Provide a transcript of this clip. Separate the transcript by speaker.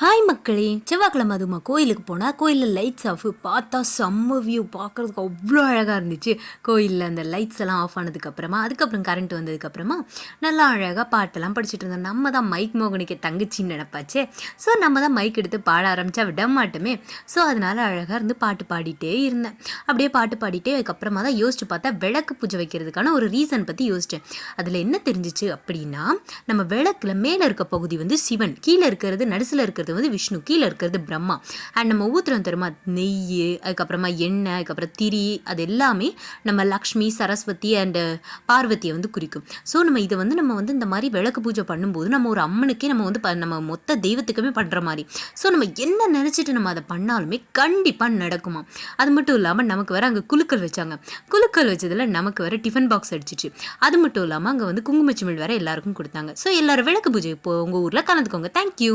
Speaker 1: Hi மக்களே, செவ்வாய்க்கிழமை அதுமா கோயிலுக்கு போனால் கோயிலில் லைட்ஸ் ஆஃப் பார்த்தா செம்ம வியூ பார்க்குறதுக்கு அவ்வளோ அழகாக இருந்துச்சு. கோயிலில் அந்த லைட்ஸ் எல்லாம் ஆஃப் ஆனதுக்கப்புறமா அதுக்கப்புறம் கரண்ட் வந்ததுக்கப்புறமா நல்லா அழகாக பாட்டெல்லாம் படிச்சுட்டு இருந்தோம். நம்ம தான் மைக் மோகனிக்கு தங்கச்சின்னு நினப்பாச்சே. ஸோ நம்ம தான் மைக் எடுத்து பாட ஆரம்பித்தா விட மாட்டோமே. ஸோ அதனால் அழகாக இருந்து பாட்டு பாடிட்டே இருந்தேன். அப்படியே பாட்டு பாடிட்டே அதுக்கப்புறமா தான் யோசிச்சு பார்த்தா விளக்கு பூஜை வைக்கிறதுக்கான ஒரு ரீசன் பற்றி யோசித்தேன். அதில் என்ன தெரிஞ்சிச்சு அப்படின்னா, நம்ம விளக்கில் மேலே இருக்க பகுதி வந்து சிவன், கீழே இருக்கிறது நடுசில் இருக்கிறது வந்து விஷ்ணு, கீழே இருக்கிறது பிரம்மா. அண்ட் நம்ம ஊத்துறோம் தெரியுமா நெய், அதுக்கப்புறமா எண்ணெய், அதுக்கப்புறம் திரி, அது எல்லாமே நம்ம லக்ஷ்மி, சரஸ்வதி அண்ட் பார்வதியை வந்து குறிக்கும். ஸோ நம்ம இதை வந்து நம்ம வந்து இந்த மாதிரி விளக்கு பூஜை பண்ணும்போது நம்ம ஒரு அம்மனுக்கே நம்ம வந்து நம்ம மொத்த தெய்வத்துக்குமே பண்ணுற மாதிரி. ஸோ நம்ம என்ன நினச்சிட்டு நம்ம அதை பண்ணாலுமே கண்டிப்பாக நடக்குமா. அது மட்டும் இல்லாமல் நமக்கு வேற அங்கே குலுக்கல் வச்சாங்க. குலுக்கல் வச்சதில் நமக்கு வேற டிஃபன் பாக்ஸ் அடிச்சிச்சு. அது மட்டும் இல்லாமல் அங்கே வந்து குங்குமச்சிமிழ் வேற எல்லாருக்கும் கொடுத்தாங்க. ஸோ எல்லாரும் விளக்கு பூஜை இப்போ உங்கள் ஊரில் கலந்துக்கோங்க. தேங்க்யூ.